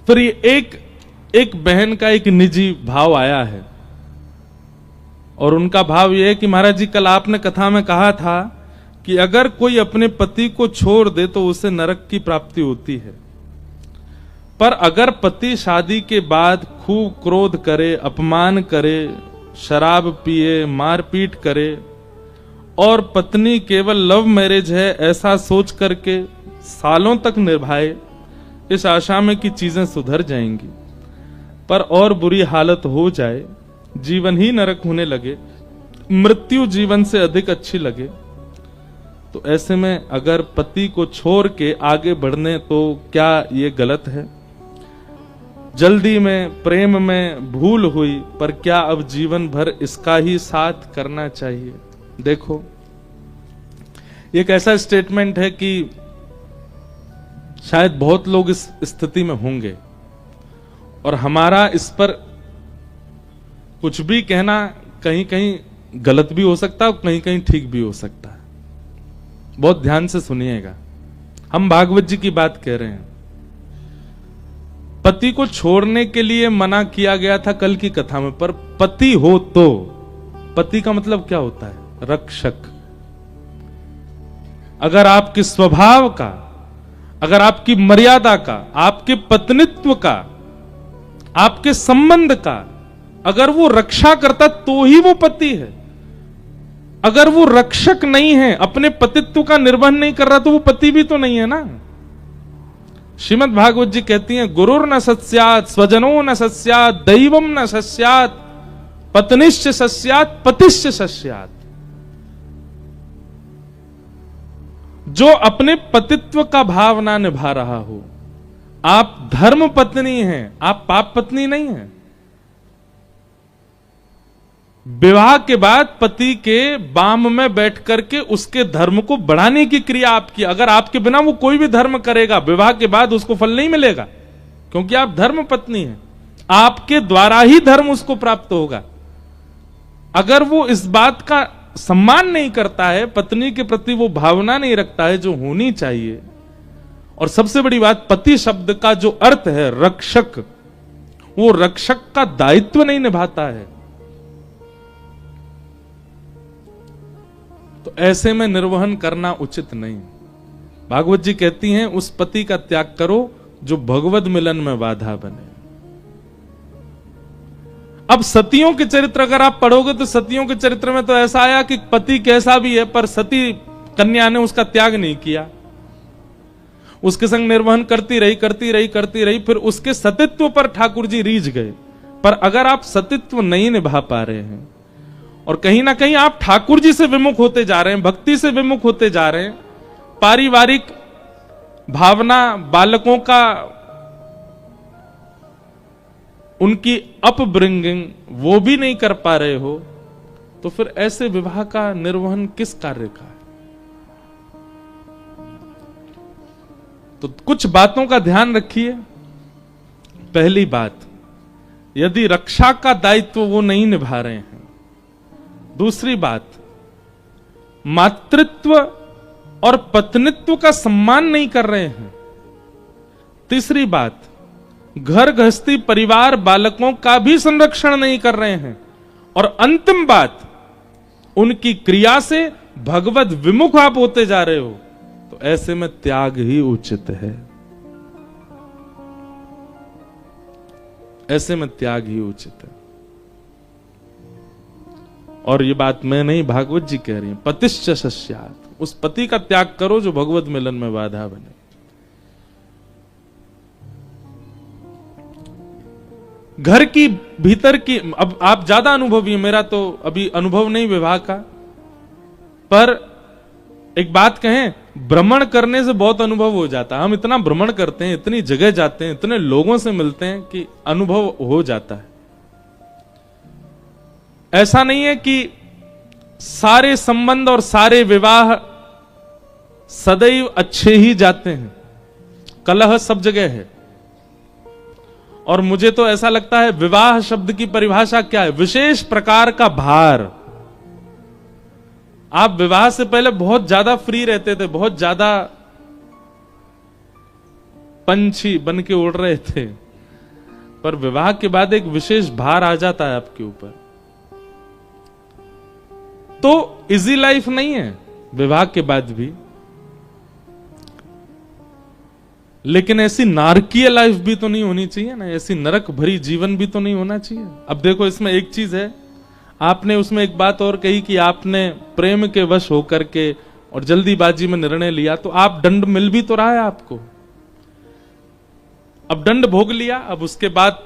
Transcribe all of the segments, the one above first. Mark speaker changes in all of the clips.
Speaker 1: फिर ये एक बहन का एक निजी भाव आया है, और उनका भाव यह है कि महाराज जी, कल आपने कथा में कहा था कि अगर कोई अपने पति को छोड़ दे तो उसे नरक की प्राप्ति होती है, पर अगर पति शादी के बाद खूब क्रोध करे, अपमान करे, शराब पिए, मारपीट करे, और पत्नी केवल लव मैरिज है ऐसा सोच करके सालों तक निभाए, इस आशा में कि चीजें सुधर जाएंगी, पर और बुरी हालत हो जाए, जीवन ही नरक होने लगे, मृत्यु जीवन से अधिक अच्छी लगे, तो ऐसे में अगर पति को छोड़ के आगे बढ़ने, तो क्या ये गलत है? जल्दी में, प्रेम में भूल हुई, पर क्या अब जीवन भर इसका ही साथ करना चाहिए? देखो, एक ऐसा स्टेटमेंट है कि शायद बहुत लोग इस स्थिति में होंगे, और हमारा इस पर कुछ भी कहना कहीं कहीं गलत भी हो सकता है और कहीं कहीं ठीक भी हो सकता है। बहुत ध्यान से सुनिएगा, हम भागवत जी की बात कह रहे हैं। पति को छोड़ने के लिए मना किया गया था कल की कथा में, पर पति हो तो, पति का मतलब क्या होता है? रक्षक। अगर आपके स्वभाव का, अगर आपकी मर्यादा का, आपके पत्नित्व का, आपके संबंध का अगर वो रक्षा करता तो ही वो पति है। अगर वो रक्षक नहीं है, अपने पतित्व का निर्वहन नहीं कर रहा, तो वो पति भी तो नहीं है ना। श्रीमद् भागवत जी कहती हैं, गुरुर न सस्यात्, स्वजनो न सस्यात्, दैवम न सस्यात्, पत्निश्च सस्यात्, पतिश्च सस्यात्। जो अपने पतित्व का भाव ना निभा रहा हो, आप धर्म पत्नी हैं, आप पाप पत्नी नहीं हैं। विवाह के बाद पति के बाम में बैठ करके उसके धर्म को बढ़ाने की क्रिया आपकी। अगर आपके बिना वो कोई भी धर्म करेगा, विवाह के बाद उसको फल नहीं मिलेगा, क्योंकि आप धर्म पत्नी हैं। आपके द्वारा ही धर्म उसको प्राप्त होगा। अगर वो इस बात का सम्मान नहीं करता है, पत्नी के प्रति वो भावना नहीं रखता है जो होनी चाहिए, और सबसे बड़ी बात, पति शब्द का जो अर्थ है रक्षक, वो रक्षक का दायित्व नहीं निभाता है, तो ऐसे में निर्वहन करना उचित नहीं। भागवत जी कहती हैं, उस पति का त्याग करो जो भगवद मिलन में बाधा बने। अब सतियों के चरित्र अगर आप पढ़ोगे तो सतियों के चरित्र में तो ऐसा आया कि पति कैसा भी है, पर सती कन्या ने उसका त्याग नहीं किया, उसके संग निर्वहन करती रही, फिर उसके सतित्व पर ठाकुर जी रीझ गए। पर अगर आप सतित्व नहीं निभा पा रहे हैं और कहीं ना कहीं आप ठाकुर जी से विमुख होते जा रहे हैं, भक्ति से विमुख होते जा रहे हैं, पारिवारिक भावना, बालकों का, उनकी अपब्रिंगिंग वो भी नहीं कर पा रहे हो, तो फिर ऐसे विवाह का निर्वहन किस कार्य का है? तो कुछ बातों का ध्यान रखिए। पहली बात, यदि रक्षा का दायित्व वो नहीं निभा रहे हैं। दूसरी बात, मातृत्व और पत्नित्व का सम्मान नहीं कर रहे हैं। तीसरी बात, घर गृहस्थी, परिवार, बालकों का भी संरक्षण नहीं कर रहे हैं। और अंतिम बात, उनकी क्रिया से भगवत विमुख आप होते जा रहे हो, तो ऐसे में त्याग ही उचित है। ऐसे में त्याग ही उचित है। और ये बात मैं नहीं, भागवत जी कह रही हैं, पतिश्च सस्यात्, उस पति का त्याग करो जो भगवत मिलन में बाधा बने। घर की भीतर की, अब आप ज्यादा अनुभवी हैं, मेरा तो अभी अनुभव नहीं विवाह का, पर एक बात कहें, भ्रमण करने से बहुत अनुभव हो जाता है। हम इतना भ्रमण करते हैं, इतनी जगह जाते हैं, इतने लोगों से मिलते हैं कि अनुभव हो जाता है। ऐसा नहीं है कि सारे संबंध और सारे विवाह सदैव अच्छे ही जाते हैं, कलह सब जगह है। और मुझे तो ऐसा लगता है, विवाह शब्द की परिभाषा क्या है? विशेष प्रकार का भार। आप विवाह से पहले बहुत ज्यादा फ्री रहते थे, बहुत ज्यादा पंछी बन के उड़ रहे थे, पर विवाह के बाद एक विशेष भार आ जाता है आपके ऊपर। तो इजी लाइफ नहीं है विवाह के बाद भी, लेकिन ऐसी नारकीय लाइफ भी तो नहीं होनी चाहिए ना, ऐसी नरक भरी जीवन भी तो नहीं होना चाहिए। अब देखो इसमें एक चीज है, आपने उसमें एक बात और कही कि आपने प्रेम के वश होकर के और जल्दीबाजी में निर्णय लिया, तो आप दंड मिल भी तो रहा है आपको। अब दंड भोग लिया, अब उसके बाद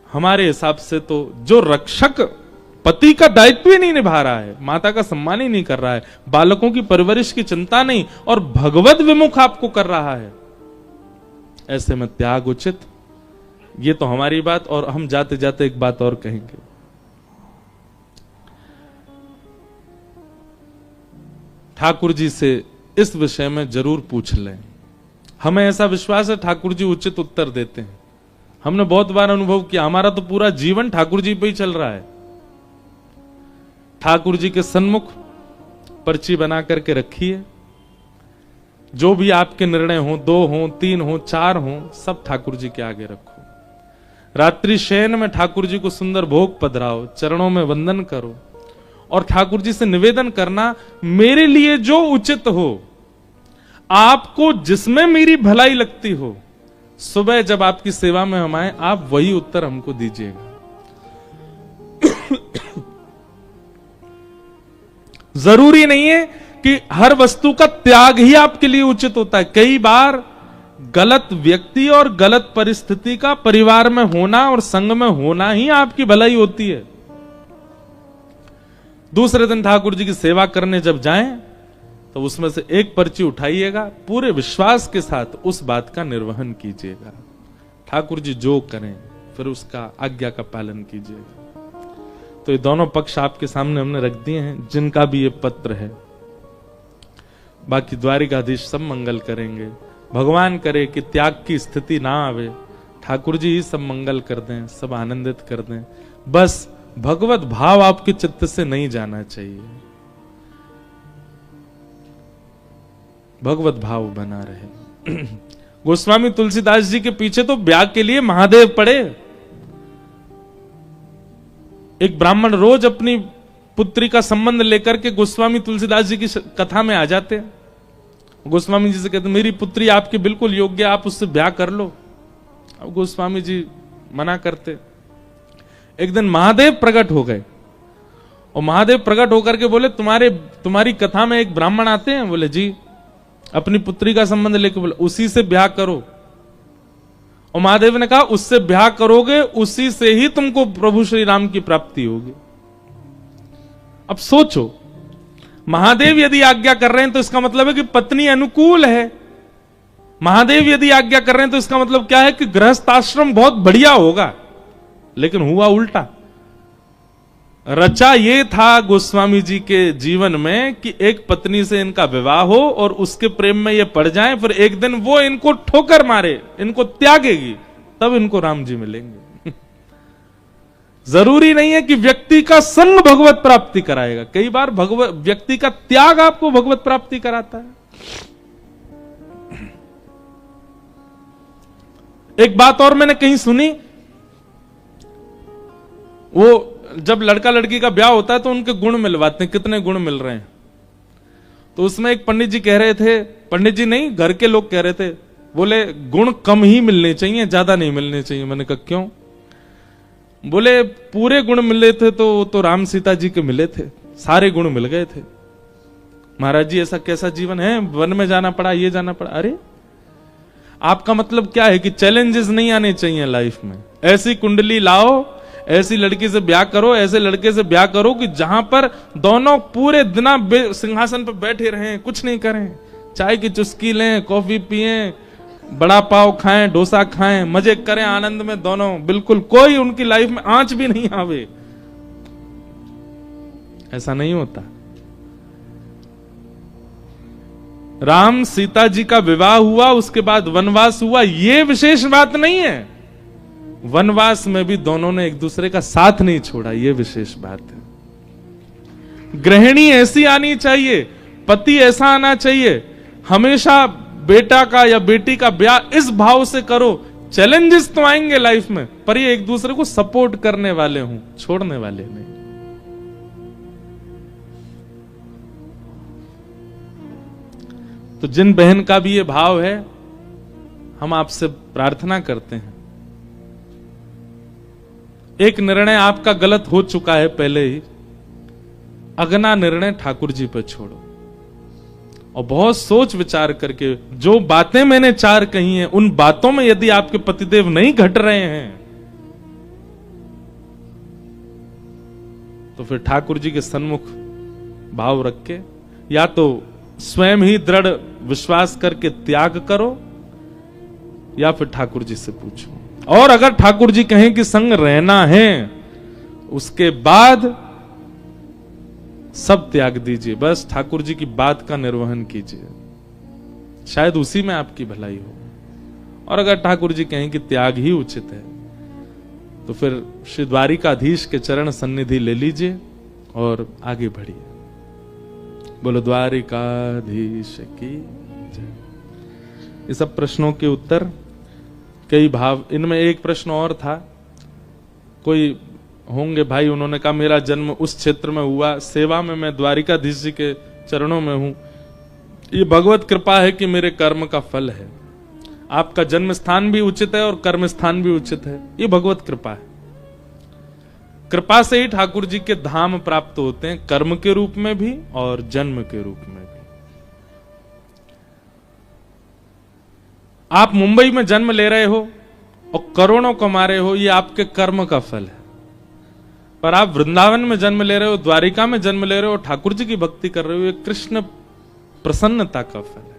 Speaker 1: हमारे हिसाब से तो जो रक्षक पति का दायित्व ही नहीं निभा रहा है, माता का सम्मान ही नहीं कर रहा है, बालकों की परवरिश की चिंता नहीं और भगवत विमुख आपको कर रहा है, ऐसे में त्याग उचित। ये तो हमारी बात। और हम जाते जाते एक बात और कहेंगे, ठाकुर जी से इस विषय में जरूर पूछ लें। हमें ऐसा विश्वास है ठाकुर जी उचित उत्तर देते हैं। हमने बहुत बार अनुभव किया, हमारा तो पूरा जीवन ठाकुर जी पे ही चल रहा है। ठाकुर जी के सन्मुख पर्ची बना करके रखिए, जो भी आपके निर्णय हो, 2 हो, 3 हो, 4 हो, सब ठाकुर जी के आगे रखो। रात्रि शयन में ठाकुर जी को सुंदर भोग पधराओ, चरणों में वंदन करो और ठाकुर जी से निवेदन करना, मेरे लिए जो उचित हो, आपको जिसमें मेरी भलाई लगती हो, सुबह जब आपकी सेवा में हम आए, आप वही उत्तर हमको दीजिएगा। जरूरी नहीं है कि हर वस्तु का त्याग ही आपके लिए उचित होता है। कई बार गलत व्यक्ति और गलत परिस्थिति का परिवार में होना और संग में होना ही आपकी भलाई होती है। दूसरे दिन ठाकुर जी की सेवा करने जब जाएं, तो उसमें से एक पर्ची उठाइएगा, पूरे विश्वास के साथ उस बात का निर्वहन कीजिएगा। ठाकुर जी जो करें फिर उसका आज्ञा का पालन कीजिएगा। तो ये दोनों पक्ष आपके सामने हमने रख दिए हैं, जिनका भी ये पत्र है। बाकी द्वारिकाधीश सब मंगल करेंगे। भगवान करे कि त्याग की स्थिति ना आवे, ठाकुर जी ही सब मंगल कर दें, सब आनंदित कर दें। बस भगवत भाव आपके चित्त से नहीं जाना चाहिए, भगवत भाव बना रहे। गोस्वामी तुलसीदास जी के पीछे तो ब्याह के लिए महादेव पड़े। एक ब्राह्मण रोज अपनी पुत्री का संबंध लेकर के गोस्वामी तुलसीदास जी की कथा में आ जाते हैं। गोस्वामी जी से कहते, मेरी पुत्री आपकी बिल्कुल योग्य, आप उससे ब्याह कर लो। अब गोस्वामी जी मना करते। एक दिन महादेव प्रकट हो गए और महादेव प्रकट होकर के बोले, तुम्हारी कथा में एक ब्राह्मण आते हैं। बोले जी, अपनी पुत्री का संबंध लेके बोले उसी से ब्याह करो। और महादेव ने कहा, उससे ब्याह करोगे उसी से ही तुमको प्रभु श्री राम की प्राप्ति होगी। अब सोचो, महादेव यदि आज्ञा कर रहे हैं तो इसका मतलब है कि पत्नी अनुकूल है। महादेव यदि आज्ञा कर रहे हैं तो इसका मतलब क्या है कि गृहस्थाश्रम बहुत बढ़िया होगा। लेकिन हुआ उल्टा। रचा ये था गोस्वामी जी के जीवन में कि एक पत्नी से इनका विवाह हो और उसके प्रेम में ये पड़ जाएं, फिर एक दिन वो इनको ठोकर मारे, इनको त्यागेगी, तब इनको राम जी मिलेंगे। जरूरी नहीं है कि व्यक्ति का संग भगवत प्राप्ति कराएगा, कई बार व्यक्ति का त्याग आपको भगवत प्राप्ति कराता है। एक बात और मैंने कहीं सुनी, वो जब लड़का लड़की का ब्याह होता है तो उनके गुण मिलवाते हैं, कितने गुण मिल रहे हैं। तो उसमें एक पंडित जी कह रहे थे, पंडित जी नहीं, घर के लोग कह रहे थे, बोले गुण कम ही मिलने चाहिए, ज्यादा नहीं मिलने चाहिए। मैंने कहा क्यों? बोले पूरे गुण मिले थे तो राम सीता जी के मिले थे, सारे गुण मिल गए थे। महाराज जी ऐसा कैसा जीवन है, वन में जाना पड़ा, ये जाना पड़ा। अरे आपका मतलब क्या है कि चैलेंजेस नहीं आने चाहिए लाइफ में। ऐसी कुंडली लाओ, ऐसी लड़की से ब्याह करो, ऐसे लड़के से ब्याह करो कि जहां पर दोनों पूरे दिन सिंहासन पर बैठे रहें, कुछ नहीं करें, चाय की चुस्की लें, कॉफी पिएं, बड़ा पाव खाएं, डोसा खाएं, मजे करें आनंद में दोनों, बिल्कुल कोई उनकी लाइफ में आंच भी नहीं आवे। ऐसा नहीं होता। राम सीता जी का विवाह हुआ, उसके बाद वनवास हुआ, ये विशेष बात नहीं है। वनवास में भी दोनों ने एक दूसरे का साथ नहीं छोड़ा, ये विशेष बात है। गृहिणी ऐसी आनी चाहिए, पति ऐसा आना चाहिए। हमेशा बेटा का या बेटी का ब्याह इस भाव से करो चैलेंजेस तो आएंगे लाइफ में, पर ये एक दूसरे को सपोर्ट करने वाले हों, छोड़ने वाले नहीं। तो जिन बहन का भी ये भाव है, हम आपसे प्रार्थना करते हैं, एक निर्णय आपका गलत हो चुका है पहले ही, अगला निर्णय ठाकुर जी पर छोड़ो और बहुत सोच विचार करके, जो बातें मैंने 4 कही हैं, उन बातों में यदि आपके पतिदेव नहीं घट रहे हैं, तो फिर ठाकुर जी के सन्मुख भाव रख के या तो स्वयं ही दृढ़ विश्वास करके त्याग करो, या फिर ठाकुर जी से पूछो। और अगर ठाकुर जी कहें कि संग रहना है, उसके बाद सब त्याग दीजिए, बस ठाकुर जी की बात का निर्वहन कीजिए, शायद उसी में आपकी भलाई हो। और अगर ठाकुर जी कहें कि त्याग ही उचित है, तो फिर श्री द्वारिकाधीश के चरण सन्निधि ले लीजिए और आगे बढ़िए। बोलो द्वारिकाधीश की जय। ये सब प्रश्नों के उत्तर, कई भाव। इनमें एक प्रश्न और था, कोई होंगे भाई, उन्होंने कहा मेरा जन्म उस क्षेत्र में हुआ, सेवा में मैं द्वारिकाधीश जी के चरणों में हूं, ये भगवत कृपा है कि मेरे कर्म का फल है। आपका जन्म स्थान भी उचित है और कर्म स्थान भी उचित है, ये भगवत कृपा है। कृपा से ही ठाकुर जी के धाम प्राप्त होते हैं, कर्म के रूप में भी और जन्म के रूप में भी। आप मुंबई में जन्म ले रहे हो और करोड़ों कमा रहे हो, ये आपके कर्म का फल है। पर आप वृंदावन में जन्म ले रहे हो, द्वारिका में जन्म ले रहे हो, ठाकुर जी की भक्ति कर रहे हो, ये कृष्ण प्रसन्नता का फल है।